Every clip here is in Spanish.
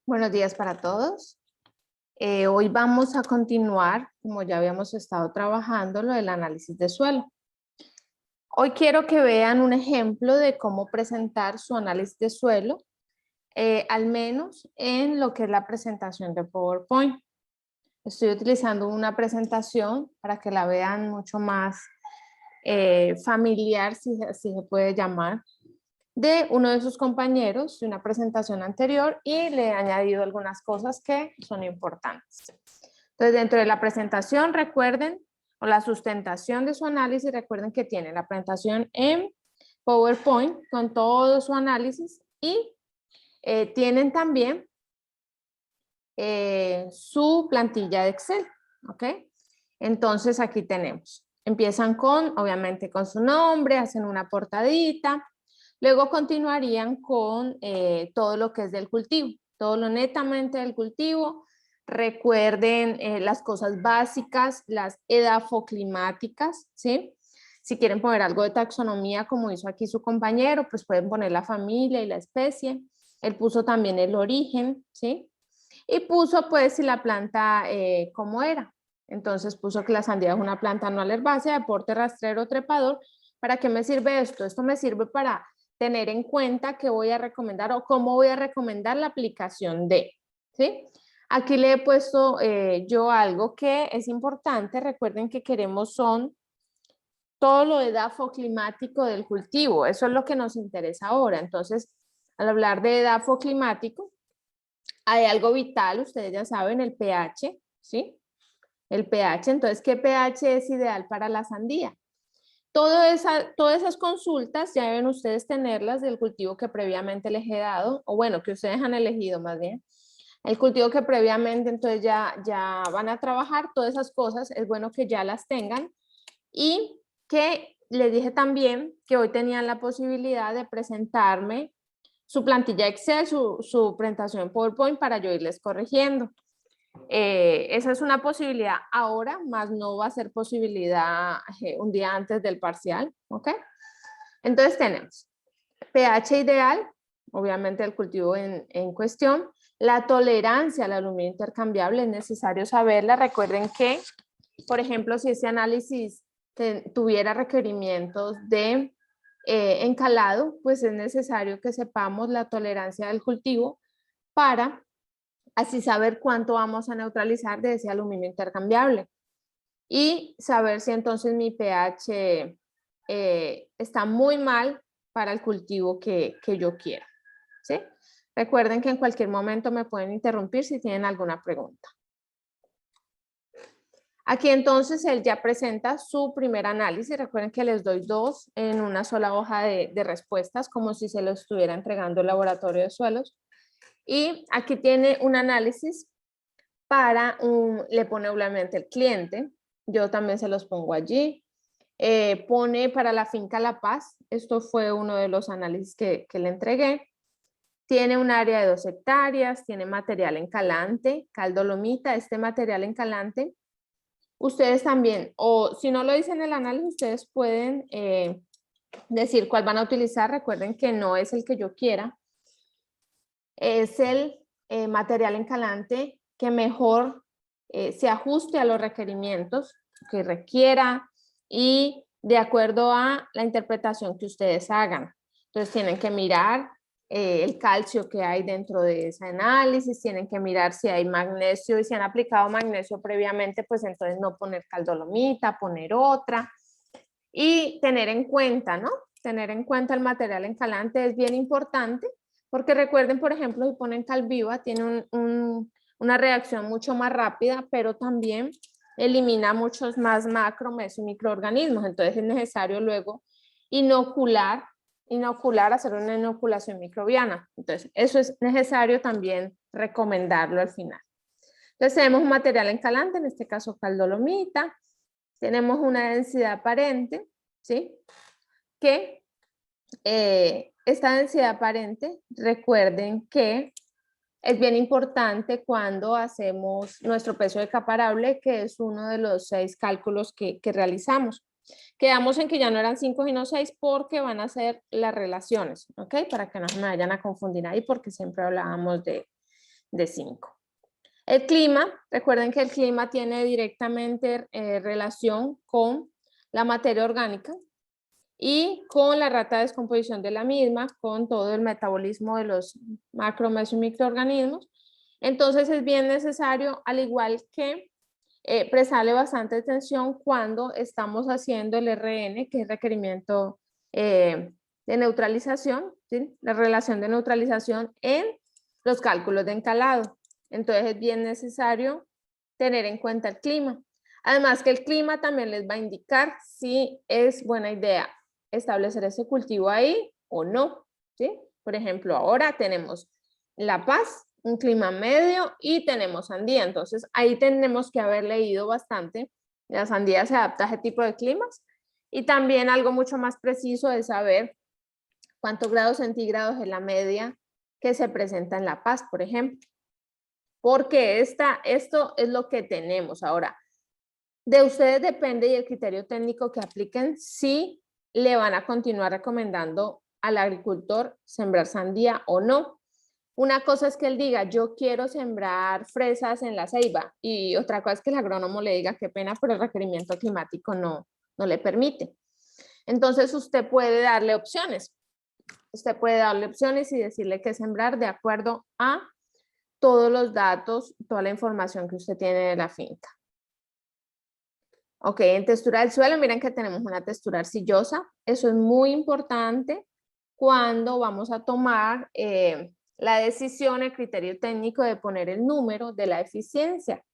Buenos días para todos. Hoy vamos a continuar, como ya habíamos estado trabajando, lo del análisis de suelo. Hoy quiero que vean un ejemplo de cómo presentar su análisis de suelo, al menos en lo que es la presentación de PowerPoint. Estoy utilizando una presentación para que la vean mucho más familiar, si así se puede llamar, de uno de sus compañeros de una presentación anterior y le he añadido algunas cosas que son importantes. Entonces, dentro de la presentación, recuerden, o la sustentación de su análisis, recuerden que tiene la presentación en PowerPoint con todo su análisis y tienen también su plantilla de Excel, ¿ok? Entonces, aquí tenemos. Empiezan con, obviamente, con su nombre, hacen una portadita. Luego continuarían con todo lo que es del cultivo, todo lo netamente del cultivo. Recuerden las cosas básicas, las edafoclimáticas, ¿sí? Si quieren poner algo de taxonomía, como hizo aquí su compañero, pues pueden poner la familia y la especie. Él puso también el origen, ¿sí? Y puso pues si la planta cómo era. Entonces puso que la sandía es una planta anual herbácea de porte rastrero trepador. ¿Para qué me sirve esto? Esto me sirve para tener en cuenta qué voy a recomendar o cómo voy a recomendar la aplicación de, ¿sí? Aquí le he puesto yo algo que es importante. Recuerden que queremos son todo lo edafo climático del cultivo. Eso es lo que nos interesa ahora. Entonces, al hablar de edafo climático, hay algo vital, ustedes ya saben, el pH, ¿sí? El pH, entonces, ¿qué pH es ideal para la sandía? Todas esas consultas ya deben ustedes tenerlas del cultivo que previamente les he dado, o bueno, que ustedes han elegido más bien. El cultivo que previamente entonces ya van a trabajar, todas esas cosas, es bueno que ya las tengan. Y que les dije también que hoy tenían la posibilidad de presentarme su plantilla Excel, su presentación en PowerPoint para yo irles corrigiendo. Esa es una posibilidad ahora, más no va a ser posibilidad un día antes del parcial, ¿ok? Entonces tenemos pH ideal, obviamente el cultivo en cuestión, la tolerancia al aluminio intercambiable es necesario saberla. Recuerden que, por ejemplo, si ese análisis tuviera requerimientos de encalado, pues es necesario que sepamos la tolerancia del cultivo para así saber cuánto vamos a neutralizar de ese aluminio intercambiable y saber si entonces mi pH está muy mal para el cultivo que yo quiero, ¿sí? Recuerden que en cualquier momento me pueden interrumpir si tienen alguna pregunta. Aquí entonces él ya presenta su primer análisis. Recuerden que les doy dos en una sola hoja de respuestas, como si se lo estuviera entregando el laboratorio de suelos. Y aquí tiene un análisis para le pone obviamente el cliente. Yo también se los pongo allí. Pone para la finca La Paz. Esto fue uno de los análisis que le entregué. Tiene un área de 2 hectáreas, tiene material encalante, cal dolomita. Este material encalante, ustedes también, o si no lo dicen en el análisis, ustedes pueden decir cuál van a utilizar. Recuerden que no es el que yo quiera. Es el material encalante que mejor se ajuste a los requerimientos que requiera y de acuerdo a la interpretación que ustedes hagan. Entonces tienen que mirar el calcio que hay dentro de ese análisis, tienen que mirar si hay magnesio y si han aplicado magnesio previamente, pues entonces no poner caldolomita, poner otra y tener en cuenta, ¿no? Tener en cuenta el material encalante es bien importante porque recuerden, por ejemplo, si ponen cal viva, tiene una reacción mucho más rápida, pero también elimina muchos más macro, meso y microorganismos. Entonces es necesario luego inocular, hacer una inoculación microbiana. Entonces eso es necesario también recomendarlo al final. Entonces tenemos un material encalante, en este caso caldolomita. Tenemos una densidad aparente, ¿sí? Que esta densidad aparente, recuerden que es bien importante cuando hacemos nuestro peso de caparable, que es uno de los 6 cálculos que realizamos. Quedamos en que ya no eran 5 sino 6 porque van a ser las relaciones, ¿ok? Para que no se me vayan a confundir ahí porque siempre hablábamos de de 5. El clima, recuerden que el clima tiene directamente relación con la materia orgánica y con la rata de descomposición de la misma, con todo el metabolismo de los macro, meso y microorganismos. Entonces es bien necesario, al igual que prestarle bastante atención cuando estamos haciendo el RN, que es requerimiento de neutralización, ¿sí? La relación de neutralización en los cálculos de encalado. Entonces es bien necesario tener en cuenta el clima. Además que el clima también les va a indicar si es buena idea establecer ese cultivo ahí o no, ¿sí? Por ejemplo, ahora tenemos La Paz, un clima medio, y tenemos sandía. Entonces ahí tenemos que haber leído bastante. La sandía se adapta a ese tipo de climas. Y también algo mucho más preciso es saber cuántos grados centígrados es la media que se presenta en La Paz, por ejemplo. Porque esto es lo que tenemos. Ahora, de ustedes depende y el criterio técnico que apliquen si le van a continuar recomendando al agricultor sembrar sandía o no. Una cosa es que él diga, yo quiero sembrar fresas en la ceiba, y otra cosa es que el agrónomo le diga, qué pena, pero el requerimiento climático no le permite. Entonces usted puede darle opciones. Usted puede darle opciones y decirle qué sembrar de acuerdo a todos los datos, toda la información que usted tiene de la finca. Ok, en textura del suelo, miren que tenemos una textura arcillosa. Eso es muy importante cuando vamos a tomar la decisión, el criterio técnico de poner el número de la eficiencia.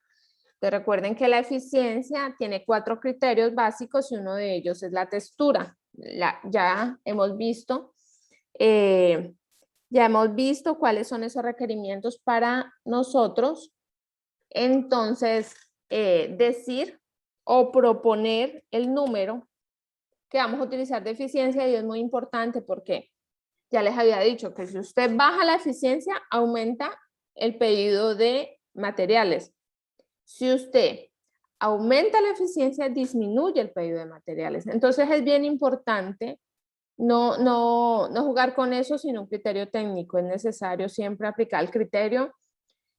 Entonces recuerden que la eficiencia tiene 4 criterios básicos y uno de ellos es la textura. Ya hemos visto cuáles son esos requerimientos para nosotros. Entonces, decir o proponer el número que vamos a utilizar de eficiencia, y es muy importante porque ya les había dicho que si usted baja la eficiencia, aumenta el pedido de materiales. Si usted aumenta la eficiencia, disminuye el pedido de materiales. Entonces es bien importante no jugar con eso, sino un criterio técnico. Es necesario siempre aplicar el criterio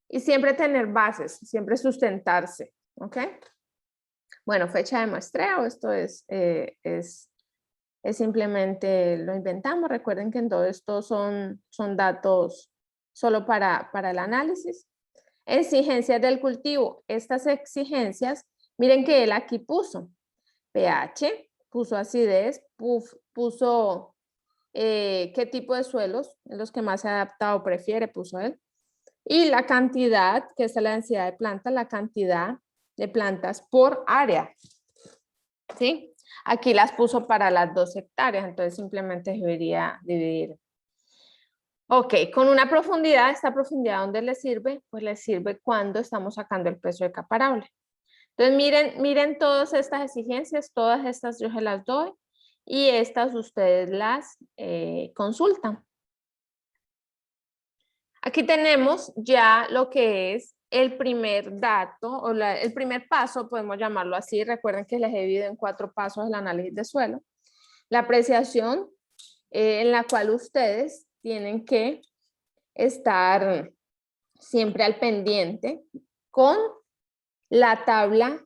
y siempre tener bases, siempre sustentarse, ¿ok? Bueno, fecha de muestreo, esto es simplemente lo inventamos. Recuerden que en todo esto son datos solo para el análisis. Exigencias del cultivo. Estas exigencias, miren que él aquí puso pH, puso acidez, puso qué tipo de suelos en los que más se adapta o prefiere, puso él. Y la cantidad, que es la densidad de plantas, la cantidad de plantas por área. ¿Sí? Aquí las puso para las 2 hectáreas, entonces simplemente debería dividir. Ok, con una profundidad, esta profundidad, ¿dónde le sirve? Pues le sirve cuando estamos sacando el peso de caparable. Entonces miren todas estas exigencias, todas estas yo se las doy y estas ustedes las consultan. Aquí tenemos ya lo que es el primer dato, o el primer paso, podemos llamarlo así. Recuerden que les he dividido en 4 pasos el análisis de suelo. La apreciación en la cual ustedes tienen que estar siempre al pendiente con la tabla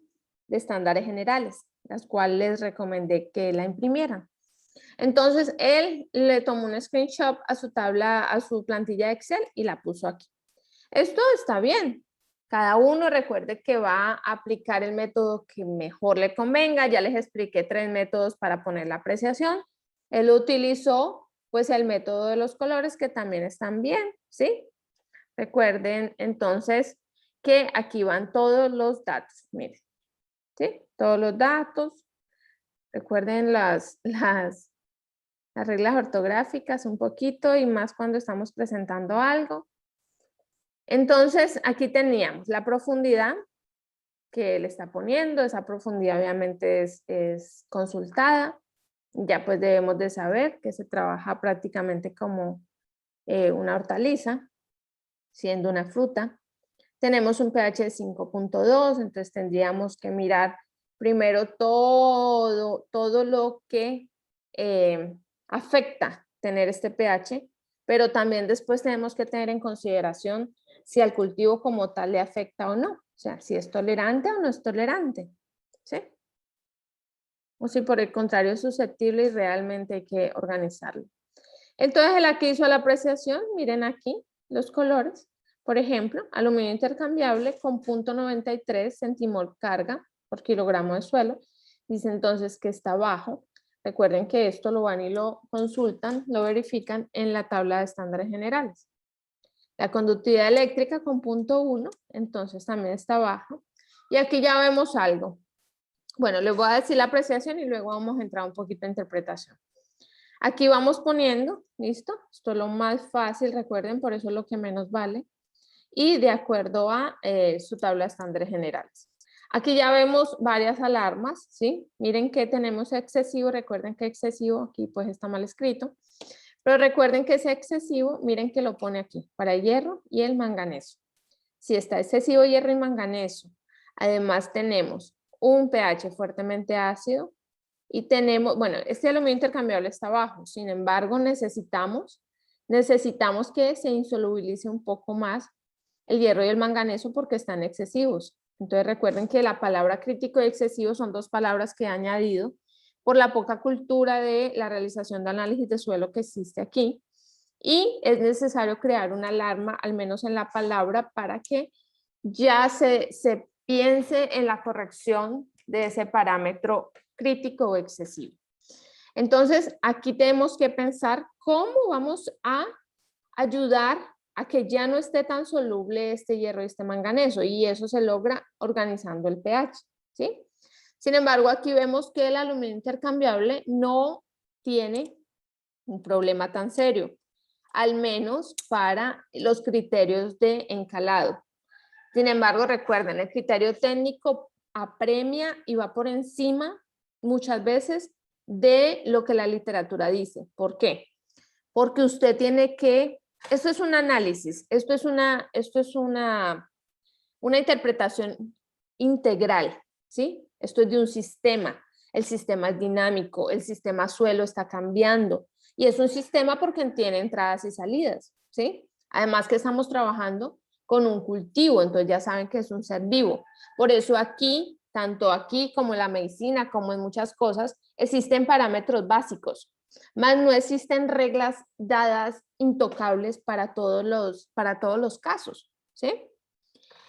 de estándares generales, las cuales les recomendé que la imprimieran. Entonces, él le tomó un screenshot a su tabla, a su plantilla de Excel y la puso aquí. Esto está bien. Cada uno recuerde que va a aplicar el método que mejor le convenga. Ya les expliqué 3 métodos para poner la apreciación. Él utilizó pues el método de los colores, que también están bien, ¿sí? Recuerden entonces que aquí van todos los datos, miren, ¿sí? Todos los datos. Recuerden las reglas ortográficas un poquito, y más cuando estamos presentando algo. Entonces, aquí teníamos la profundidad que él está poniendo. Esa profundidad obviamente es consultada. Ya pues debemos de saber que se trabaja prácticamente como una hortaliza, siendo una fruta. Tenemos un pH de 5.2, entonces tendríamos que mirar primero todo lo que afecta tener este pH, pero también después tenemos que tener en consideración si al cultivo como tal le afecta o no. O sea, si es tolerante o no es tolerante. ¿Sí? O si por el contrario es susceptible y realmente hay que organizarlo. Entonces, él aquí hizo la apreciación, miren aquí los colores. Por ejemplo, aluminio intercambiable con 0.93 centimol carga por kilogramo de suelo. Dice entonces que está bajo. Recuerden que esto lo van y lo consultan, lo verifican en la tabla de estándares generales. La conductividad eléctrica con 0.1, entonces también está bajo. Y aquí ya vemos algo. Bueno, les voy a decir la apreciación y luego vamos a entrar un poquito a interpretación. Aquí vamos poniendo, ¿listo? Esto es lo más fácil, recuerden, por eso es lo que menos vale. Y de acuerdo a su tabla de estándares generales. Aquí ya vemos varias alarmas, ¿sí? Miren que tenemos excesivo, recuerden que excesivo, aquí pues está mal escrito. Pero recuerden que ese excesivo, miren que lo pone aquí, para el hierro y el manganeso. Si está excesivo hierro y manganeso, además tenemos un pH fuertemente ácido, y tenemos, bueno, este aluminio intercambiable está bajo, sin embargo necesitamos que se insolubilice un poco más el hierro y el manganeso porque están excesivos. Entonces recuerden que la palabra crítico y excesivo son dos palabras que he añadido por la poca cultura de la realización de análisis de suelo que existe aquí. Y es necesario crear una alarma, al menos en la palabra, para que ya se piense en la corrección de ese parámetro crítico o excesivo. Entonces, aquí tenemos que pensar cómo vamos a ayudar a que ya no esté tan soluble este hierro y este manganeso, y eso se logra organizando el pH, ¿sí? Sin embargo, aquí vemos que el aluminio intercambiable no tiene un problema tan serio, al menos para los criterios de encalado. Sin embargo, recuerden, el criterio técnico apremia y va por encima muchas veces de lo que la literatura dice. ¿Por qué? Porque usted tiene que, esto es un análisis, esto es una interpretación integral, ¿sí? Esto es de un sistema, el sistema es dinámico, el sistema suelo está cambiando y es un sistema porque tiene entradas y salidas, ¿sí? Además que estamos trabajando con un cultivo, entonces ya saben que es un ser vivo. Por eso aquí, tanto aquí como en la medicina, como en muchas cosas, existen parámetros básicos, más no existen reglas dadas intocables para todos los casos, ¿sí?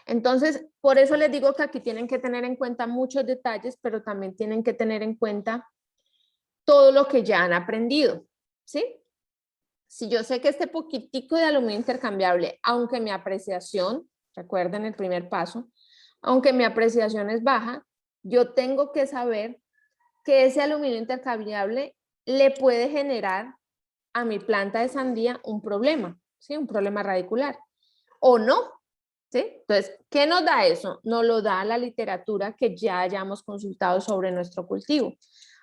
Entonces, por eso les digo que aquí tienen que tener en cuenta muchos detalles, pero también tienen que tener en cuenta todo lo que ya han aprendido, ¿sí? Si yo sé que este poquitico de aluminio intercambiable, aunque mi apreciación, recuerden el primer paso, aunque mi apreciación es baja, yo tengo que saber que ese aluminio intercambiable le puede generar a mi planta de sandía un problema, ¿sí? Un problema radicular, o no, ¿sí? Entonces, ¿qué nos da eso? Nos lo da la literatura que ya hayamos consultado sobre nuestro cultivo.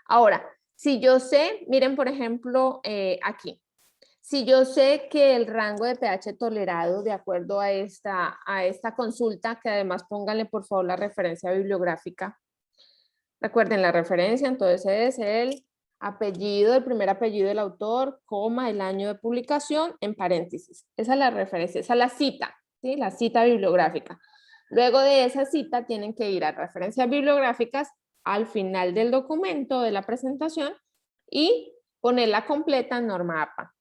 Ahora, si yo sé, miren por ejemplo aquí, si yo sé que el rango de pH tolerado de acuerdo a esta consulta, que además pónganle por favor la referencia bibliográfica, recuerden la referencia, entonces es el apellido, el primer apellido del autor, coma, el año de publicación, en paréntesis. Esa es la referencia, esa es la cita, ¿sí? La cita bibliográfica. Luego de esa cita tienen que ir a referencias bibliográficas al final del documento de la presentación y ponerla completa en norma APA.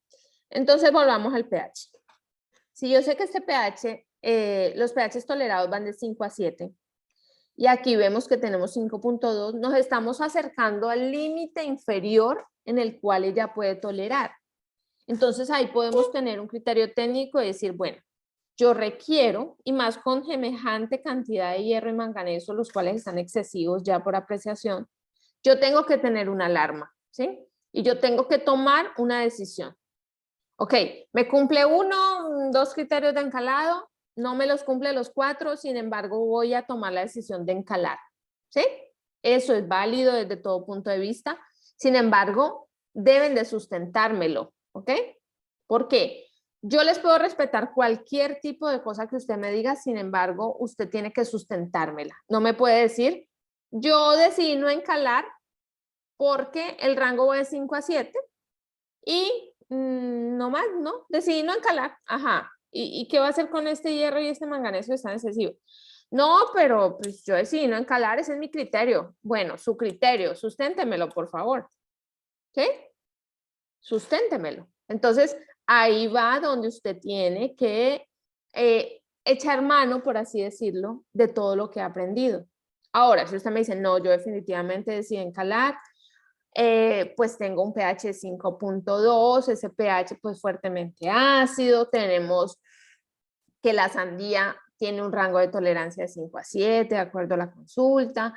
Entonces volvamos al pH. Si yo sé que este pH, los pHs tolerados van de 5 a 7, y aquí vemos que tenemos 5.2, nos estamos acercando al límite inferior en el cual ella puede tolerar. Entonces ahí podemos tener un criterio técnico y decir, bueno, yo requiero, y más con semejante cantidad de hierro y manganeso, los cuales están excesivos ya por apreciación, yo tengo que tener una alarma, ¿sí? Y yo tengo que tomar una decisión. Ok, me cumple 1, 2 criterios de encalado, no me los cumple los 4, sin embargo voy a tomar la decisión de encalar, ¿sí? Eso es válido desde todo punto de vista, sin embargo, deben de sustentármelo, ¿ok? ¿Por qué? Yo les puedo respetar cualquier tipo de cosa que usted me diga, sin embargo, usted tiene que sustentármela. No me puede decir, yo decidí no encalar porque el rango va de 5 a 7 y no más, ¿no? Decidí no encalar, ajá. ¿Y qué va a hacer con este hierro y este manganeso que están excesivos? No, pero pues yo decidí no encalar, ese es mi criterio. Bueno, su criterio, susténtemelo, por favor. ¿Sí? Susténtemelo. Entonces, ahí va donde usted tiene que echar mano, por así decirlo, de todo lo que ha aprendido. Ahora, si usted me dice, no, yo definitivamente decidí encalar, pues tengo un pH 5.2, ese pH pues fuertemente ácido, tenemos que la sandía tiene un rango de tolerancia de 5 a 7, de acuerdo a la consulta.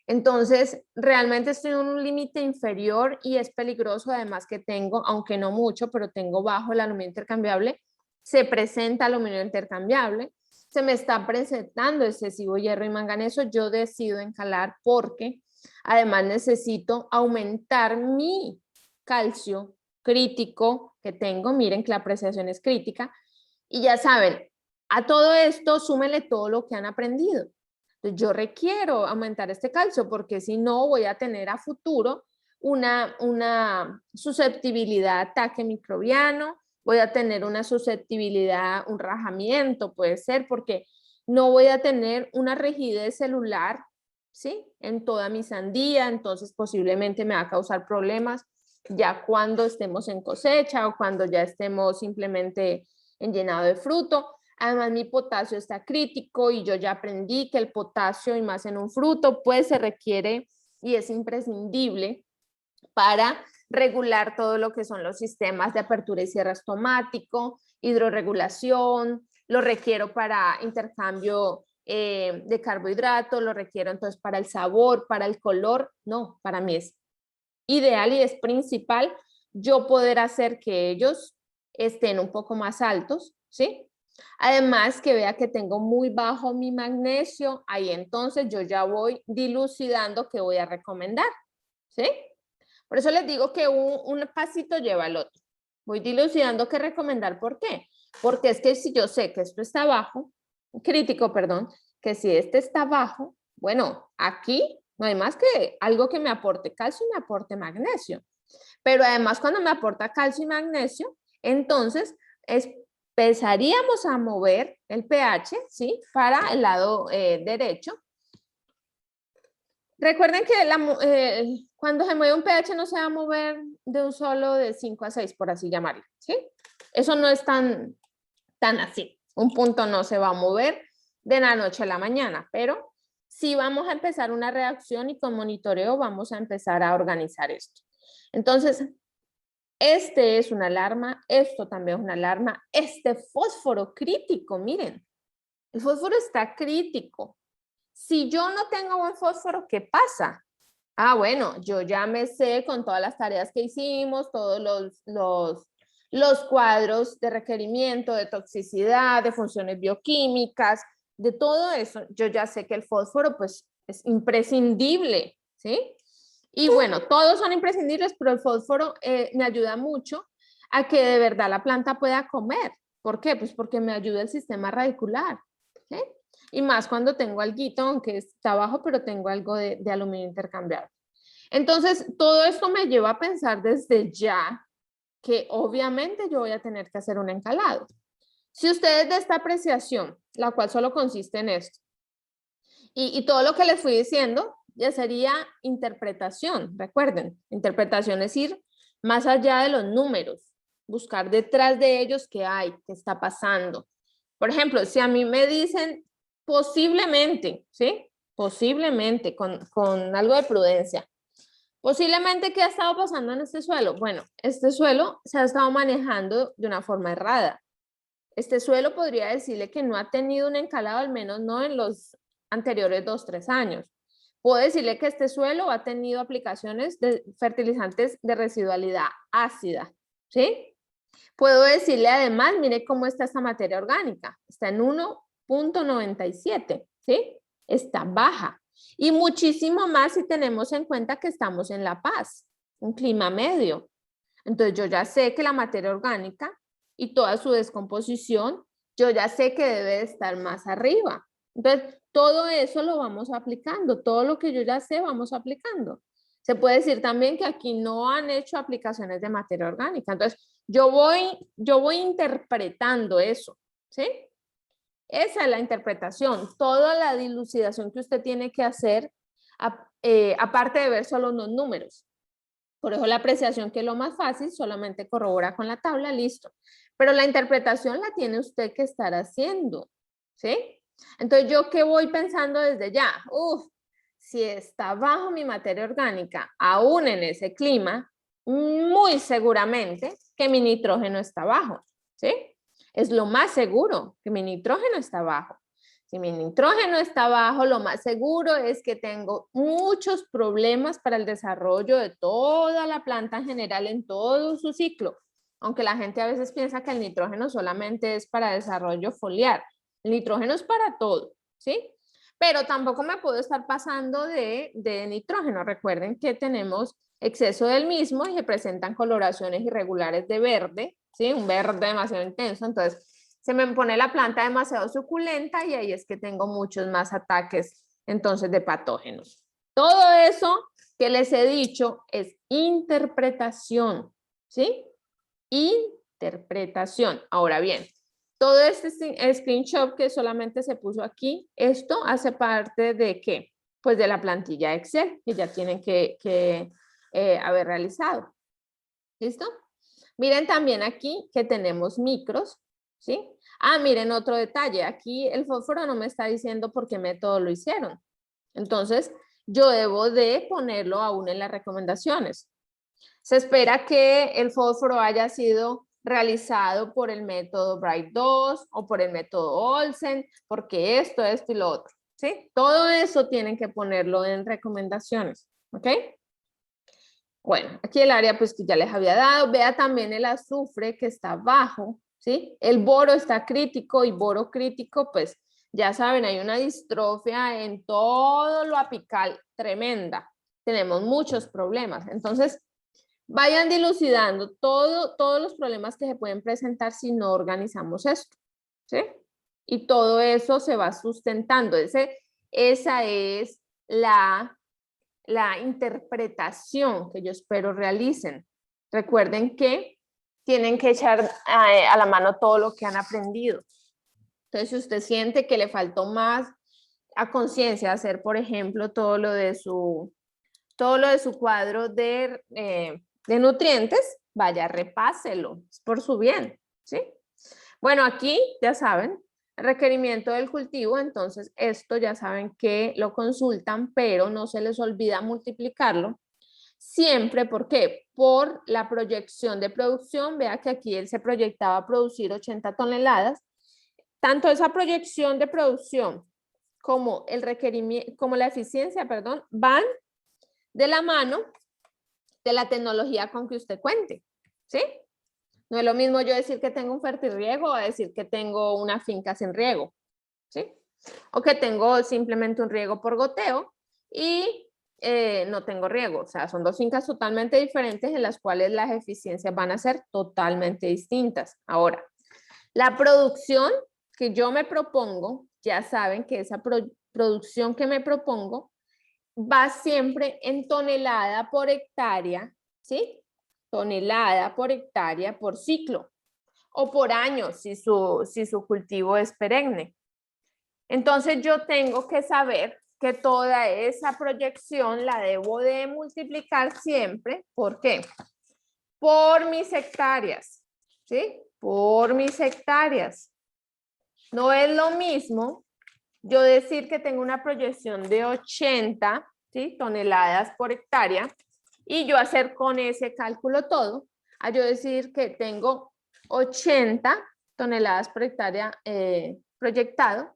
Entonces, realmente estoy en un límite inferior y es peligroso, además que tengo, aunque no mucho, pero tengo bajo el aluminio intercambiable, se presenta aluminio intercambiable, se me está presentando excesivo hierro y manganeso, yo decido encalar porque además necesito aumentar mi calcio crítico que tengo, miren que la apreciación es crítica, y ya saben, a todo esto súmenle todo lo que han aprendido. Entonces, yo requiero aumentar este calcio porque si no voy a tener a futuro una susceptibilidad a ataque microbiano, voy a tener una susceptibilidad, un rajamiento, puede ser, porque no voy a tener una rigidez celular, ¿sí? En toda mi sandía, entonces posiblemente me va a causar problemas ya cuando estemos en cosecha o cuando ya estemos simplemente en llenado de fruto. Además, mi potasio está crítico y yo ya aprendí que el potasio, y más en un fruto, pues se requiere y es imprescindible para regular todo lo que son los sistemas de apertura y cierre estomático, hidrorregulación, lo requiero para intercambio de carbohidratos, lo requiero entonces para el sabor, para el color. No, para mí es ideal y es principal yo poder hacer que ellos estén un poco más altos, ¿sí? Además que vea que tengo muy bajo mi magnesio, ahí entonces yo ya voy dilucidando qué voy a recomendar, ¿sí? Por eso les digo que un pasito lleva al otro. Voy dilucidando qué recomendar, ¿por qué? Porque es que si yo sé que esto está bajo, crítico, perdón, que si este está bajo, bueno, aquí no hay más que algo que me aporte calcio y me aporte magnesio. Pero además cuando me aporta calcio y magnesio, entonces empezaríamos a mover el pH, ¿sí? Para el lado derecho. Recuerden que cuando se mueve un pH no se va a mover de un solo de 5 a 6, por así llamarlo, ¿sí? Eso no es tan así. Un punto no se va a mover de la noche a la mañana, pero sí vamos a empezar una reacción y con monitoreo vamos a empezar a organizar esto. Entonces, este es una alarma, esto también es una alarma, este fósforo crítico, miren, el fósforo está crítico. Si yo no tengo buen fósforo, ¿qué pasa? Ah, bueno, yo ya me sé con todas las tareas que hicimos, todos los cuadros de requerimiento, de toxicidad, de funciones bioquímicas, de todo eso, yo ya sé que el fósforo pues es imprescindible, ¿sí? Y bueno, todos son imprescindibles, pero el fósforo me ayuda mucho a que de verdad la planta pueda comer. ¿Por qué? Pues porque me ayuda el sistema radicular, ¿sí? Y más cuando tengo alguito, aunque está bajo, pero tengo algo de aluminio intercambiable. Entonces, todo esto me lleva a pensar desde ya que obviamente yo voy a tener que hacer un encalado. Si ustedes de esta apreciación, la cual solo consiste en esto, y todo lo que les fui diciendo, ya sería interpretación. Recuerden, interpretación es ir más allá de los números, buscar detrás de ellos qué hay, qué está pasando. Por ejemplo, si a mí me dicen posiblemente, ¿sí? Posiblemente, con algo de prudencia. Posiblemente, ¿qué ha estado pasando en este suelo? Bueno, este suelo se ha estado manejando de una forma errada. Este suelo podría decirle que no ha tenido un encalado, al menos no en los anteriores 2-3 años. Puedo decirle que este suelo ha tenido aplicaciones de fertilizantes de residualidad ácida, ¿sí? Puedo decirle además, mire cómo está esta materia orgánica, está en 1.97, ¿sí? Está baja. Y muchísimo más si tenemos en cuenta que estamos en La Paz, un clima medio. Entonces yo ya sé que la materia orgánica y toda su descomposición, yo ya sé que debe estar más arriba. Entonces, todo eso lo vamos aplicando, todo lo que yo ya sé vamos aplicando. Se puede decir también que aquí no han hecho aplicaciones de materia orgánica. Entonces, yo voy interpretando eso, ¿sí? Esa es la interpretación, toda la dilucidación que usted tiene que hacer, aparte de ver solo unos números. Por eso la apreciación, que es lo más fácil, solamente corrobora con la tabla, listo. Pero la interpretación la tiene usted que estar haciendo, ¿sí? Entonces, ¿yo qué voy pensando desde ya? Si está bajo mi materia orgánica, aún en ese clima, muy seguramente que mi nitrógeno está bajo, ¿sí? Es lo más seguro que mi nitrógeno está bajo. Si mi nitrógeno está bajo, lo más seguro es que tengo muchos problemas para el desarrollo de toda la planta en general en todo su ciclo. Aunque la gente a veces piensa que el nitrógeno solamente es para desarrollo foliar. El nitrógeno es para todo, ¿sí? Pero tampoco me puedo estar pasando de nitrógeno. Recuerden que tenemos exceso del mismo y se presentan coloraciones irregulares de verde, ¿sí? Un verde demasiado intenso. Entonces, se me pone la planta demasiado suculenta y ahí es que tengo muchos más ataques entonces de patógenos. Todo eso que les he dicho es interpretación, ¿sí? Interpretación. Ahora bien, todo este screenshot que solamente se puso aquí, esto hace parte de ¿qué? Pues de la plantilla Excel que ya tienen que haber realizado. ¿Listo? Miren también aquí que tenemos micros, ¿sí? Miren otro detalle. Aquí el fósforo no me está diciendo por qué método lo hicieron. Entonces, yo debo de ponerlo aún en las recomendaciones. Se espera que el fósforo haya sido realizado por el método Bright 2 o por el método Olsen, porque esto y lo otro, ¿sí? Todo eso tienen que ponerlo en recomendaciones, ¿ok? Bueno, aquí el área pues que ya les había dado. Vea también el azufre que está bajo, ¿sí? El boro está crítico y boro crítico, pues ya saben, hay una distrofia en todo lo apical tremenda. Tenemos muchos problemas. Entonces, vayan dilucidando todos los problemas que se pueden presentar si no organizamos esto, ¿sí? Y todo eso se va sustentando. Esa es la interpretación que yo espero realicen. Recuerden que tienen que echar a la mano todo lo que han aprendido. Entonces, si usted siente que le faltó más a conciencia hacer, por ejemplo, todo lo de su cuadro de nutrientes, vaya, repáselo, es por su bien, ¿sí? Bueno, aquí ya saben, requerimiento del cultivo, entonces esto ya saben que lo consultan, pero no se les olvida multiplicarlo. Siempre, ¿por qué? Por la proyección de producción. Vea que aquí él se proyectaba producir 80 toneladas. Tanto esa proyección de producción como el requerimiento, como la eficiencia, perdón, van de la mano de la tecnología con que usted cuente, ¿sí? No es lo mismo yo decir que tengo un fertirriego a decir que tengo una finca sin riego, ¿sí? O que tengo simplemente un riego por goteo y no tengo riego. O sea, son dos fincas totalmente diferentes en las cuales las eficiencias van a ser totalmente distintas. Ahora, la producción que yo me propongo, ya saben que esa producción que me propongo va siempre en tonelada por hectárea, ¿sí? Tonelada por hectárea por ciclo o por año si su cultivo es perenne. Entonces yo tengo que saber que toda esa proyección la debo de multiplicar siempre. ¿Por qué? Por mis hectáreas, ¿sí? Por mis hectáreas. No es lo mismo yo decir que tengo una proyección de 80, ¿sí? Toneladas por hectárea y yo hacer con ese cálculo todo, a yo decir que tengo 80 toneladas por hectárea proyectado,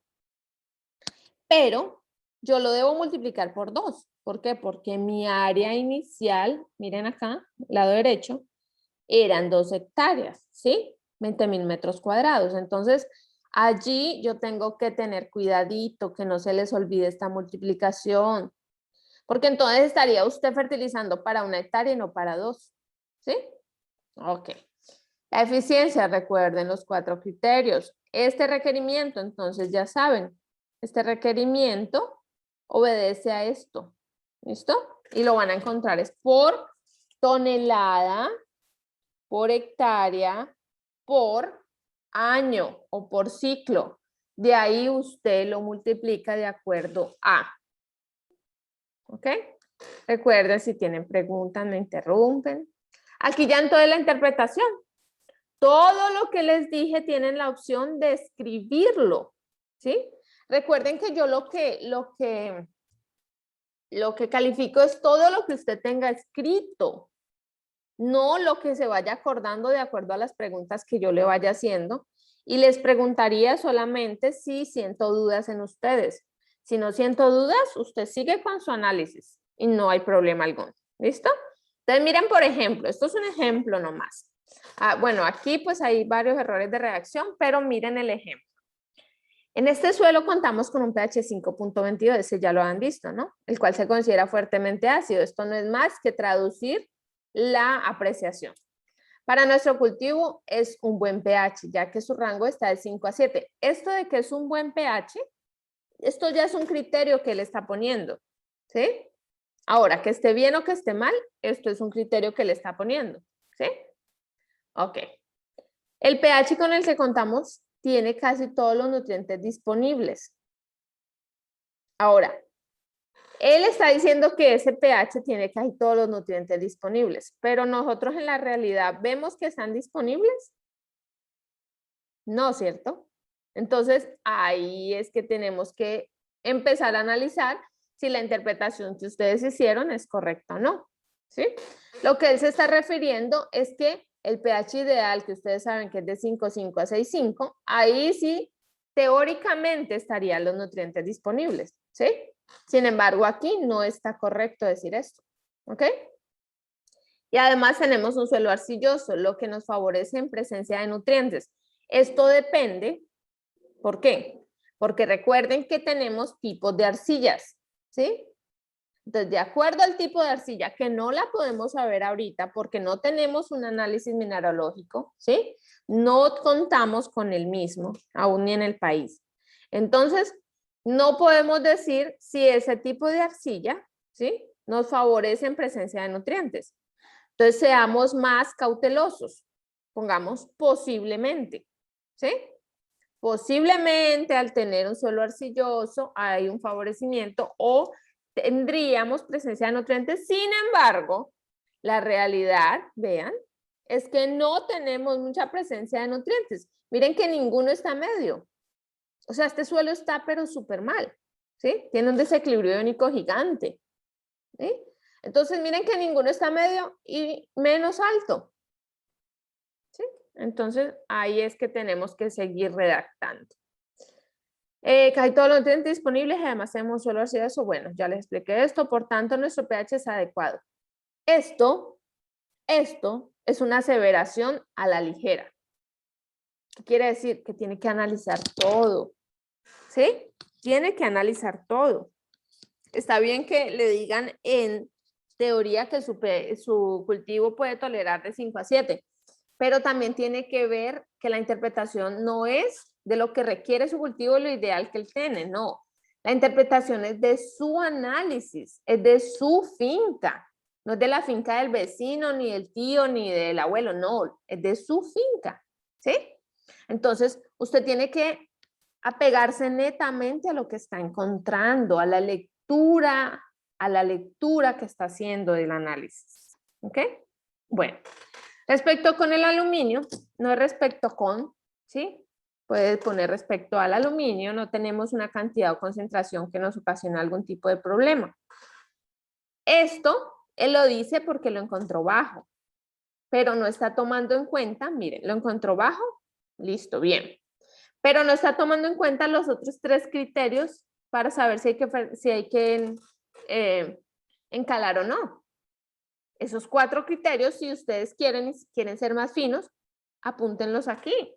pero yo lo debo multiplicar por 2. ¿Por qué? Porque mi área inicial, miren acá, lado derecho, eran 2 hectáreas, ¿sí? 20,000 metros cuadrados. Entonces, allí yo tengo que tener cuidadito, que no se les olvide esta multiplicación, porque entonces estaría usted fertilizando para 1 hectárea y no para 2, ¿sí? Ok. La eficiencia, recuerden los 4 criterios. Este requerimiento, entonces ya saben, este requerimiento obedece a esto, ¿listo? Y lo van a encontrar es por tonelada, por hectárea, por año o por ciclo. De ahí usted lo multiplica de acuerdo a. ¿Ok? Recuerden, si tienen preguntas, me interrumpen. Aquí ya en toda la interpretación. Todo lo que les dije tienen la opción de escribirlo. ¿Sí? Recuerden que yo lo que califico es todo lo que usted tenga escrito, no lo que se vaya acordando de acuerdo a las preguntas que yo le vaya haciendo. Y les preguntaría solamente si siento dudas en ustedes. Si no siento dudas, usted sigue con su análisis y no hay problema alguno. ¿Listo? Entonces miren, por ejemplo, esto es un ejemplo nomás. Bueno, aquí pues hay varios errores de redacción, pero miren el ejemplo. En este suelo contamos con un pH 5.22, ese ya lo han visto, ¿no? El cual se considera fuertemente ácido. Esto no es más que traducir la apreciación. Para nuestro cultivo es un buen pH, ya que su rango está de 5 a 7. Esto de que es un buen pH, esto ya es un criterio que él está poniendo, ¿sí? Ahora, que esté bien o que esté mal, esto es un criterio que le está poniendo, ¿sí? Ok. El pH con el que contamos tiene casi todos los nutrientes disponibles. Ahora, él está diciendo que ese pH tiene casi todos los nutrientes disponibles, pero nosotros en la realidad vemos que están disponibles. No, ¿cierto? Entonces, ahí es que tenemos que empezar a analizar si la interpretación que ustedes hicieron es correcta o no, ¿sí? Lo que él se está refiriendo es que el pH ideal, que ustedes saben que es de 5.5 a 6.5, ahí sí, teóricamente estarían los nutrientes disponibles, ¿sí? Sin embargo, aquí no está correcto decir esto, ¿ok? Y además tenemos un suelo arcilloso, lo que nos favorece en presencia de nutrientes. Esto depende, ¿por qué? Porque recuerden que tenemos tipos de arcillas, ¿sí? Entonces, de acuerdo al tipo de arcilla, que no la podemos saber ahorita porque no tenemos un análisis mineralógico, ¿sí? No contamos con el mismo, aún ni en el país. Entonces, no podemos decir si ese tipo de arcilla, ¿sí? Nos favorece en presencia de nutrientes. Entonces, seamos más cautelosos. Pongamos posiblemente, ¿sí? Posiblemente al tener un suelo arcilloso hay un favorecimiento o tendríamos presencia de nutrientes. Sin embargo, la realidad, vean, es que no tenemos mucha presencia de nutrientes. Miren que ninguno está medio. O sea, este suelo está pero súper mal, ¿sí? Tiene un desequilibrio iónico gigante, ¿sí? Entonces, miren que ninguno está medio y menos alto, ¿sí? Entonces, ahí es que tenemos que seguir redactando. Casi todos los nutrientes disponibles, además tenemos suelo arcilloso. Bueno, ya les expliqué esto, por tanto, nuestro pH es adecuado. Esto es una aseveración a la ligera. ¿Qué quiere decir? Que tiene que analizar todo, ¿sí? Tiene que analizar todo. Está bien que le digan en teoría que su cultivo puede tolerar de 5 a 7, pero también tiene que ver que la interpretación no es de lo que requiere su cultivo, lo ideal que él tiene, no. La interpretación es de su análisis, es de su finca, no es de la finca del vecino, ni del tío, ni del abuelo, no, es de su finca, ¿sí? Entonces, usted tiene que apegarse netamente a lo que está encontrando, a la lectura que está haciendo del análisis, ¿ok? Bueno. Respecto con el aluminio, no es respecto con, ¿sí? Puedes poner respecto al aluminio, no tenemos una cantidad o concentración que nos ocasiona algún tipo de problema. Esto, él lo dice porque lo encontró bajo, pero no está tomando en cuenta, miren, lo encontró bajo, listo, bien. Pero no está tomando en cuenta los otros 3 criterios para saber si hay que encalar o no. Esos 4 criterios, si ustedes quieren ser más finos, apúntenlos aquí.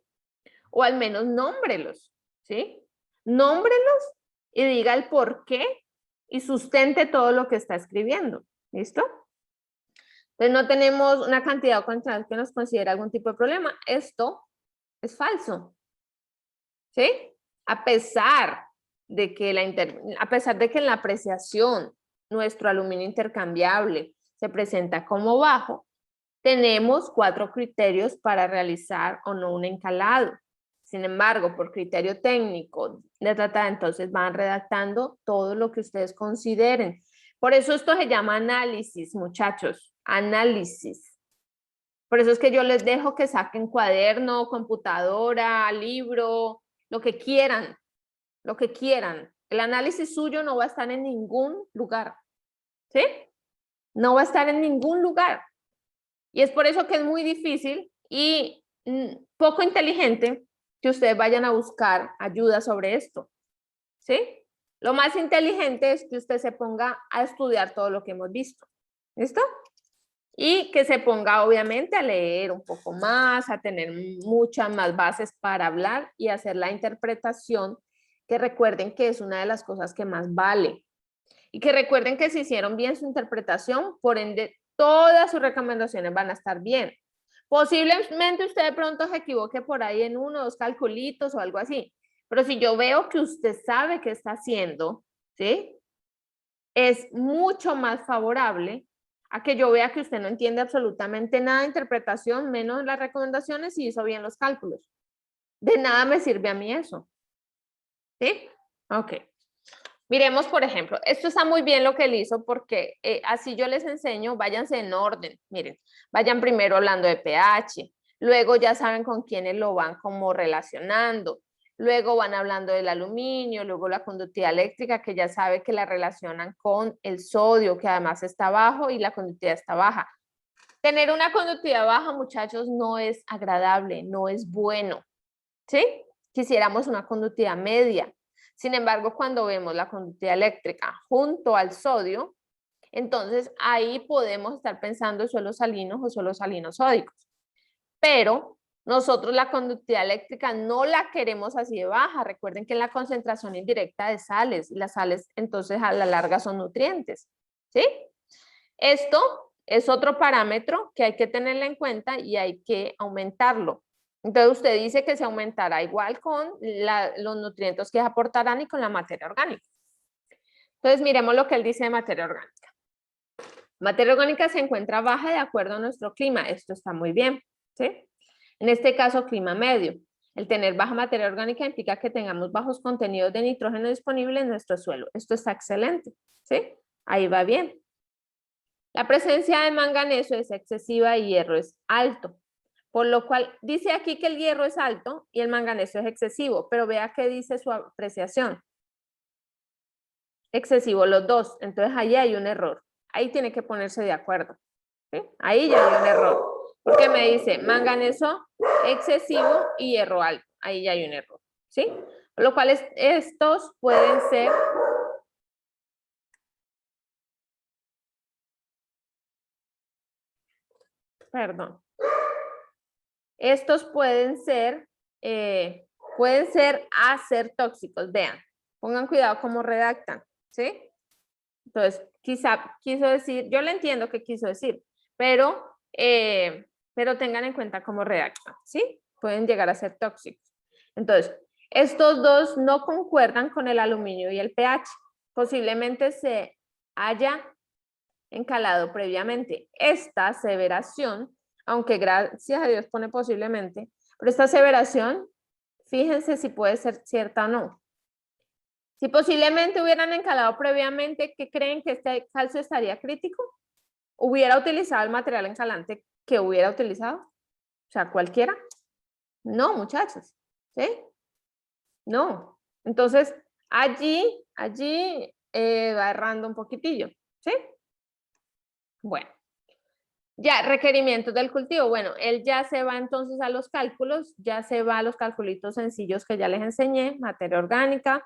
O al menos nómbrelos, ¿sí? Nómbrelos y diga el por qué y sustente todo lo que está escribiendo. ¿Listo? Entonces no tenemos una cantidad o cantidad que nos considere algún tipo de problema. Esto es falso. ¿Sí? A pesar de que en la apreciación nuestro aluminio intercambiable se presenta como bajo, tenemos 4 criterios para realizar o no un encalado. Sin embargo, por criterio técnico de tratada, entonces van redactando todo lo que ustedes consideren. Por eso esto se llama análisis, muchachos, análisis. Por eso es que yo les dejo que saquen cuaderno, computadora, libro, lo que quieran, lo que quieran. El análisis suyo no va a estar en ningún lugar, ¿sí? No va a estar en ningún lugar. Y es por eso que es muy difícil y poco inteligente que ustedes vayan a buscar ayuda sobre esto, ¿sí? Lo más inteligente es que usted se ponga a estudiar todo lo que hemos visto, ¿listo? Y que se ponga obviamente a leer un poco más, a tener muchas más bases para hablar y hacer la interpretación, que recuerden que es una de las cosas que más vale. Y que recuerden que si hicieron bien su interpretación, por ende, todas sus recomendaciones van a estar bien. Posiblemente usted de pronto se equivoque por ahí en uno o dos calculitos o algo así, pero si yo veo que usted sabe qué está haciendo, ¿sí? Es mucho más favorable a que yo vea que usted no entiende absolutamente nada de interpretación, menos las recomendaciones y hizo bien los cálculos. De nada me sirve a mí eso. ¿Sí? Ok. Miremos, por ejemplo, esto está muy bien lo que él hizo porque así yo les enseño, váyanse en orden, miren, vayan primero hablando de pH, luego ya saben con quiénes lo van como relacionando, luego van hablando del aluminio, luego la conductividad eléctrica que ya sabe que la relacionan con el sodio, que además está bajo y la conductividad está baja. Tener una conductividad baja, muchachos, no es agradable, no es bueno, ¿sí? Quisiéramos una conductividad media. Sin embargo, cuando vemos la conductividad eléctrica junto al sodio, entonces ahí podemos estar pensando en suelos salinos o suelos salinos sódicos. Pero nosotros la conductividad eléctrica no la queremos así de baja. Recuerden que la concentración indirecta de sales, y las sales entonces a la larga son nutrientes, ¿sí? Esto es otro parámetro que hay que tenerlo en cuenta y hay que aumentarlo. Entonces usted dice que se aumentará igual con los nutrientes que aportarán y con la materia orgánica. Entonces miremos lo que él dice de materia orgánica. Materia orgánica se encuentra baja de acuerdo a nuestro clima. Esto está muy bien, ¿sí? En este caso, clima medio. El tener baja materia orgánica implica que tengamos bajos contenidos de nitrógeno disponible en nuestro suelo. Esto está excelente, ¿sí? Ahí va bien. La presencia de manganeso es excesiva y hierro es alto. Por lo cual, dice aquí que el hierro es alto y el manganeso es excesivo, pero vea qué dice su apreciación. Excesivo los dos, entonces ahí hay un error. Ahí tiene que ponerse de acuerdo. ¿Sí? Ahí ya hay un error. Porque me dice manganeso excesivo y hierro alto. Ahí ya hay un error. ¿Sí? Por lo cual estos pueden ser... Perdón. Estos pueden ser a ser tóxicos. Vean, pongan cuidado cómo redactan, ¿sí? Entonces, quizá quiso decir, yo le entiendo qué quiso decir, pero tengan en cuenta cómo redactan, ¿sí? Pueden llegar a ser tóxicos. Entonces, estos dos no concuerdan con el aluminio y el pH. Posiblemente se haya encalado previamente. Esta aseveración, aunque gracias a Dios pone posiblemente, pero esta aseveración, fíjense si puede ser cierta o no. Si posiblemente hubieran encalado previamente, ¿qué creen que este calcio estaría crítico? ¿Hubiera utilizado el material encalante que hubiera utilizado? O sea, cualquiera. No, muchachos. ¿Sí? No. Entonces, allí va errando un poquitillo. ¿Sí? Bueno. Ya, requerimientos del cultivo. Bueno, él ya se va entonces a los cálculos, ya se va a los calculitos sencillos que ya les enseñé, materia orgánica,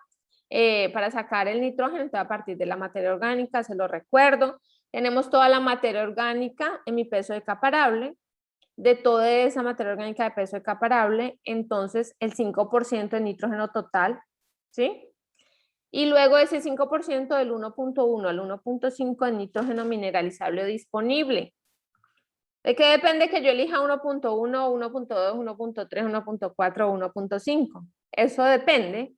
para sacar el nitrógeno, entonces a partir de la materia orgánica, se lo recuerdo, tenemos toda la materia orgánica en mi peso decaparable, de toda esa materia orgánica de peso decaparable, entonces el 5% de nitrógeno total, ¿sí? Y luego ese 5% del 1.1 al 1.5 de nitrógeno mineralizable o disponible. ¿De qué depende que yo elija 1.1, 1.2, 1.3, 1.4 o 1.5? Eso depende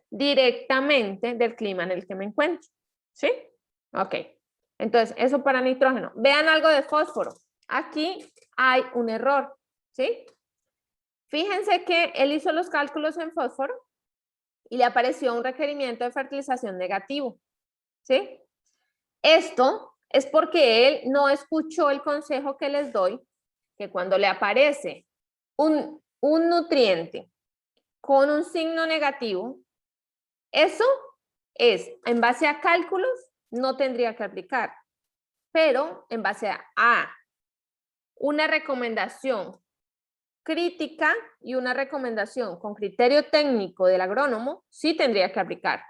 directamente del clima en el que me encuentro. ¿Sí? Ok. Entonces, eso para nitrógeno. Vean algo de fósforo. Aquí hay un error. ¿Sí? Fíjense que él hizo los cálculos en fósforo y le apareció un requerimiento de fertilización negativo, ¿sí? Esto es porque él no escuchó el consejo que les doy, que cuando le aparece un nutriente con un signo negativo, eso es, en base a cálculos, no tendría que aplicar, pero en base a una recomendación crítica y una recomendación con criterio técnico del agrónomo, sí tendría que aplicar.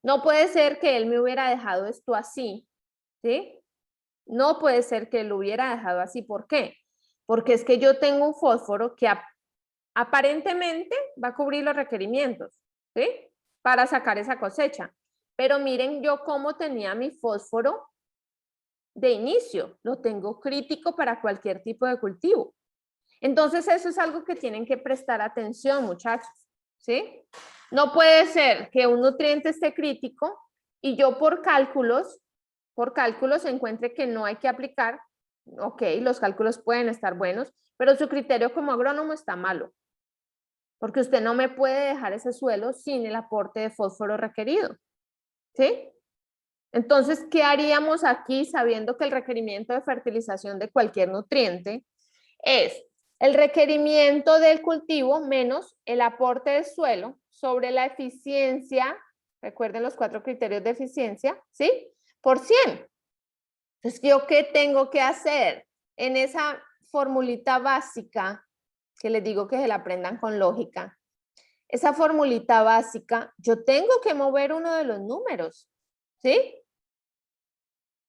No puede ser que él me hubiera dejado esto así, ¿sí? No puede ser que lo hubiera dejado así. ¿Por qué? Porque es que yo tengo un fósforo que aparentemente va a cubrir los requerimientos, ¿sí? Para sacar esa cosecha. Pero miren yo cómo tenía mi fósforo de inicio. Lo tengo crítico para cualquier tipo de cultivo. Entonces eso es algo que tienen que prestar atención, muchachos, ¿sí? No puede ser que un nutriente esté crítico y yo por cálculos encuentre que no hay que aplicar. Ok, los cálculos pueden estar buenos, pero su criterio como agrónomo está malo, porque usted no me puede dejar ese suelo sin el aporte de fósforo requerido, ¿sí? Entonces, ¿qué haríamos aquí sabiendo que el requerimiento de fertilización de cualquier nutriente es el requerimiento del cultivo menos el aporte de suelo sobre la eficiencia, recuerden los 4 criterios de eficiencia, ¿sí? Por 100. Entonces, ¿yo qué tengo que hacer? En esa formulita básica, que les digo que se la aprendan con lógica, esa formulita básica, yo tengo que mover uno de los números, ¿sí?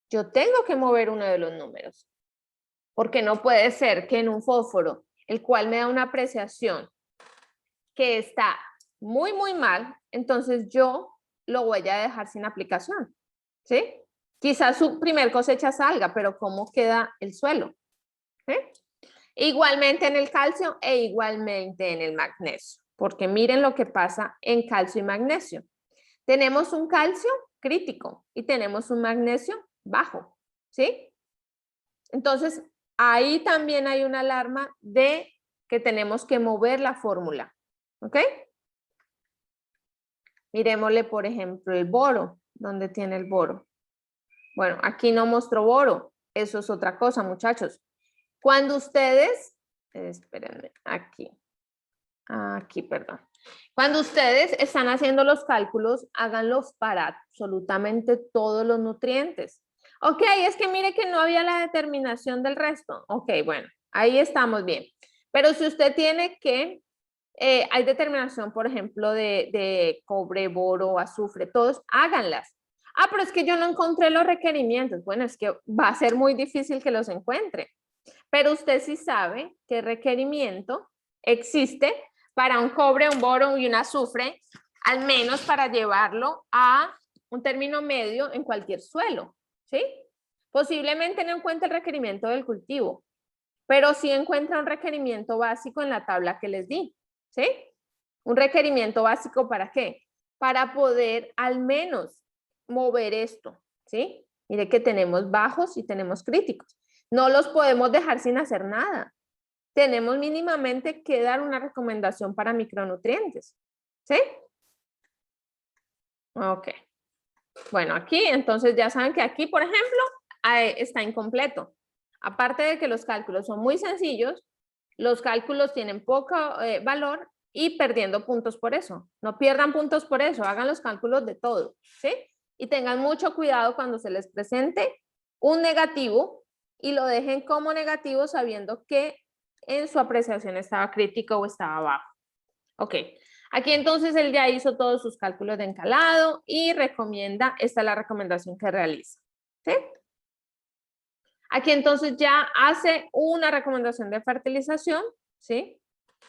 Yo tengo que mover uno de los números. Porque no puede ser que en un fósforo, el cual me da una apreciación que está muy, muy mal, entonces yo lo voy a dejar sin aplicación, ¿sí? Quizás su primer cosecha salga, pero ¿cómo queda el suelo? ¿Sí? Igualmente en el calcio e igualmente en el magnesio, porque miren lo que pasa en calcio y magnesio. Tenemos un calcio crítico y tenemos un magnesio bajo, ¿sí? Entonces, ahí también hay una alarma de que tenemos que mover la fórmula, ¿ok? Miremosle, por ejemplo, el boro. ¿Dónde tiene el boro? Bueno, aquí no mostró boro. Eso es otra cosa, muchachos. Cuando ustedes, espérenme, aquí, perdón. Cuando ustedes están haciendo los cálculos, háganlos para absolutamente todos los nutrientes. Ok, es que mire que no había la determinación del resto. Ok, bueno, ahí estamos bien. Pero si usted tiene que, hay determinación, por ejemplo, de cobre, boro, azufre, todos, háganlas. Ah, pero es que yo no encontré los requerimientos. Bueno, es que va a ser muy difícil que los encuentre. Pero usted sí sabe qué requerimiento existe para un cobre, un boro y un azufre, al menos para llevarlo a un término medio en cualquier suelo, ¿sí? Posiblemente no encuentre el requerimiento del cultivo, pero sí encuentra un requerimiento básico en la tabla que les di, ¿sí? Un requerimiento básico ¿para qué? Para poder al menos mover esto, ¿sí? Mire que tenemos bajos y tenemos críticos. No los podemos dejar sin hacer nada. Tenemos mínimamente que dar una recomendación para micronutrientes, ¿sí? Ok. Bueno, aquí entonces ya saben que aquí, por ejemplo, está incompleto. Aparte de que los cálculos son muy sencillos, los cálculos tienen poco valor y perdiendo puntos por eso. No pierdan puntos por eso, hagan los cálculos de todo, ¿sí? Y tengan mucho cuidado cuando se les presente un negativo y lo dejen como negativo sabiendo que en su apreciación estaba crítico o estaba bajo. Ok, aquí entonces él ya hizo todos sus cálculos de encalado y recomienda, esta es la recomendación que realiza, ¿sí? Aquí entonces ya hace una recomendación de fertilización, ¿sí?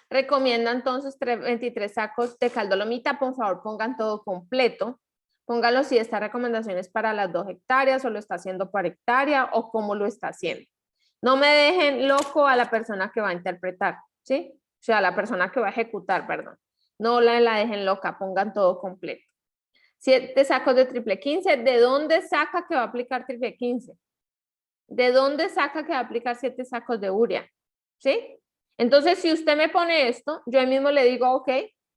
Recomienda entonces 23 sacos de caldolomita, por favor pongan todo completo. Pónganlo si esta recomendación es para las 2 hectáreas o lo está haciendo por hectárea o cómo lo está haciendo. No me dejen loco a la persona que va a interpretar, ¿sí? O sea, a la persona que va a ejecutar, perdón. No la dejen loca, pongan todo completo. 7 sacos de triple 15. ¿De dónde saca que va a aplicar triple 15? ¿De dónde saca que va a aplicar 7 sacos de urea? ¿Sí? Entonces, si usted me pone esto, yo ahí mismo le digo, ok,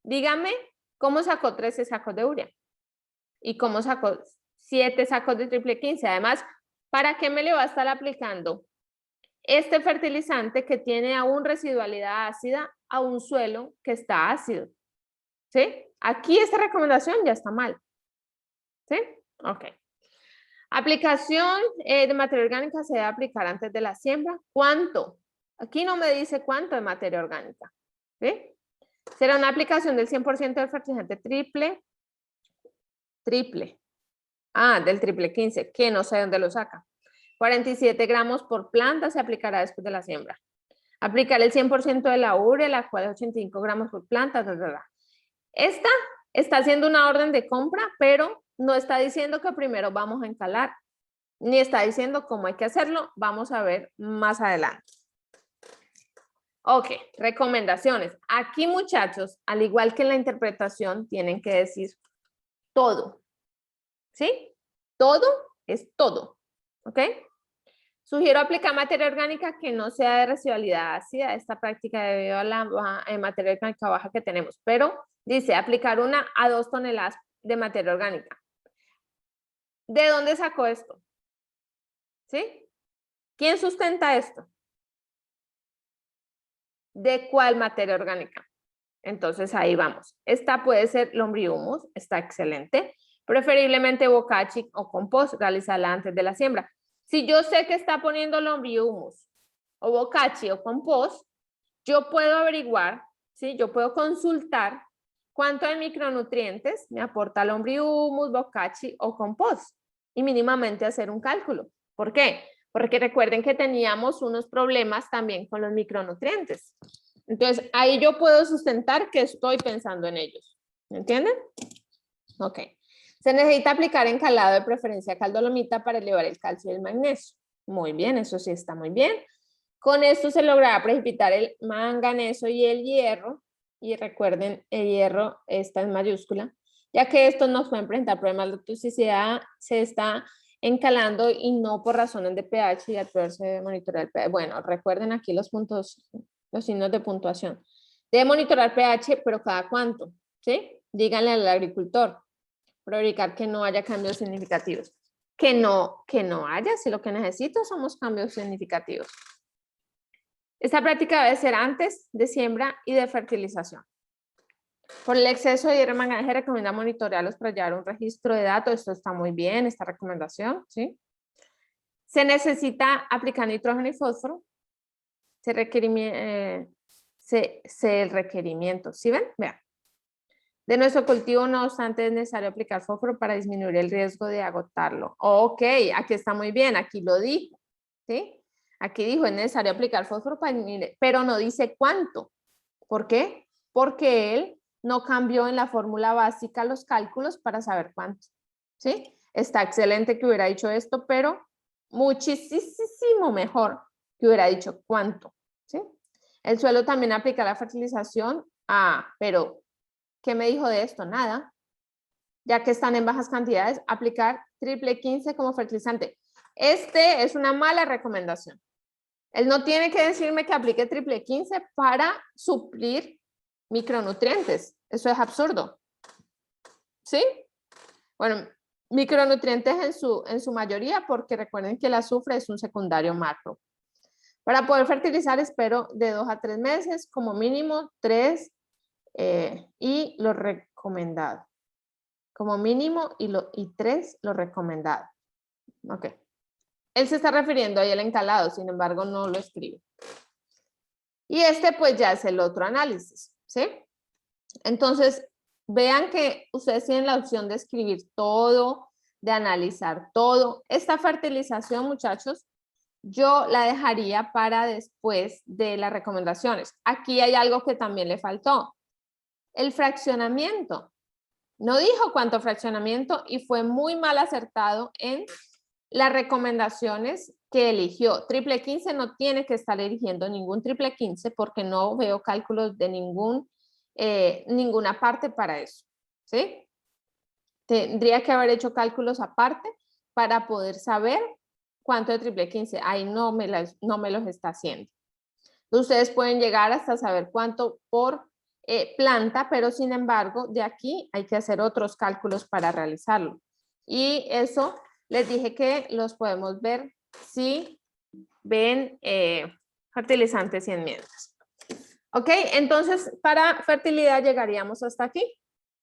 dígame cómo sacó 13 sacos de urea y cómo sacó 7 sacos de triple 15. Además, ¿para qué me le va a estar aplicando este fertilizante que tiene aún residualidad ácida a un suelo que está ácido? ¿Sí? Aquí esta recomendación ya está mal. ¿Sí? Ok. Aplicación de materia orgánica se debe aplicar antes de la siembra. ¿Cuánto? Aquí no me dice cuánto de materia orgánica. ¿Sí? Será una aplicación del 100% del fertilizante triple. Del triple 15, que no sé dónde lo saca. 47 gramos por planta se aplicará después de la siembra. Aplicar el 100% de la urea, la cual es 85 gramos por planta. Esta está haciendo una orden de compra, pero no está diciendo que primero vamos a encalar, ni está diciendo cómo hay que hacerlo. Vamos a ver más adelante. Ok, recomendaciones. Aquí, muchachos, al igual que en la interpretación, tienen que decir todo. ¿Sí? Todo es todo. ¿Ok? Sugiero aplicar materia orgánica que no sea de residualidad ácida. Esta práctica debido a la materia orgánica baja que tenemos. Pero dice aplicar 1 a 2 toneladas de materia orgánica. ¿De dónde sacó esto? ¿Sí? ¿Quién sustenta esto? ¿De cuál materia orgánica? Entonces ahí vamos. Esta puede ser lombrihumus, está excelente. Preferiblemente bocachi o compost, realizarla antes de la siembra. Si yo sé que está poniendo lombrihumus o bocachi o compost, yo puedo averiguar, ¿sí? Yo puedo consultar cuánto de micronutrientes me aporta lombrihumus, bocachi o compost y mínimamente hacer un cálculo. ¿Por qué? Porque recuerden que teníamos unos problemas también con los micronutrientes. Entonces, ahí yo puedo sustentar que estoy pensando en ellos. ¿Me entienden? Ok. Se necesita aplicar encalado de preferencia caldolomita para elevar el calcio y el magnesio. Muy bien, eso sí está muy bien. Con esto se logrará precipitar el manganeso y el hierro. Y recuerden, el hierro está en mayúscula, ya que estos nos pueden presentar problemas de toxicidad. Se está encalando y no por razones de pH y al poderse monitorear el pH. Bueno, recuerden aquí los puntos, los signos de puntuación. Debe monitorar pH, pero ¿cada cuánto? ¿Sí? Díganle al agricultor, para verificar que no haya cambios significativos. Que no haya, si lo que necesito son cambios significativos. Esta práctica debe ser antes de siembra y de fertilización. Por el exceso de hierro y manganeso se recomienda monitorearlos para llevar un registro de datos. Esto está muy bien, esta recomendación, ¿sí? Se necesita aplicar nitrógeno y fósforo. El requerimiento, ¿sí ven? Vean. De nuestro cultivo, no obstante, es necesario aplicar fósforo para disminuir el riesgo de agotarlo. Ok, aquí está muy bien, aquí lo dijo, ¿sí? Aquí dijo, es necesario aplicar fósforo para disminuir, pero no dice cuánto. ¿Por qué? Porque él no cambió en la fórmula básica los cálculos para saber cuánto, ¿sí? Está excelente que hubiera dicho esto, pero muchísimo mejor que hubiera dicho cuánto, ¿sí? El suelo también aplica la fertilización. Pero ¿qué me dijo de esto? Nada. Ya que están en bajas cantidades, aplicar triple 15 como fertilizante. Este es una mala recomendación. Él no tiene que decirme que aplique triple 15 para suplir micronutrientes. Eso es absurdo. ¿Sí? Bueno, micronutrientes en su mayoría, porque recuerden que el azufre es un secundario macro. Para poder fertilizar, espero de 2 a 3 meses, como mínimo 3, y lo recomendado. Como mínimo y 3 lo recomendado. Ok. Él se está refiriendo ahí al encalado, sin embargo no lo escribe. Y este pues ya es el otro análisis, ¿sí? Entonces, vean que ustedes tienen la opción de escribir todo, de analizar todo. Esta fertilización, muchachos, yo la dejaría para después de las recomendaciones. Aquí hay algo que también le faltó. El fraccionamiento. No dijo cuánto fraccionamiento y fue muy mal acertado en las recomendaciones que eligió. Triple 15 no tiene que estar eligiendo ningún triple 15 porque no veo cálculos de ninguna parte para eso, ¿sí? Tendría que haber hecho cálculos aparte para poder saber cuánto de triple 15. Ahí no me los está haciendo. Ustedes pueden llegar hasta saber cuánto por planta, pero sin embargo, de aquí hay que hacer otros cálculos para realizarlo. Y eso les dije que los podemos ver si ven fertilizantes y enmiendas. Ok, entonces para fertilidad llegaríamos hasta aquí.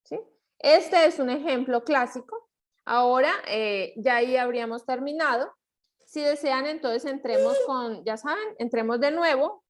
¿Sí? Este es un ejemplo clásico. Ahora ya ahí habríamos terminado. Si desean, entonces entremos con, ya saben, entremos de nuevo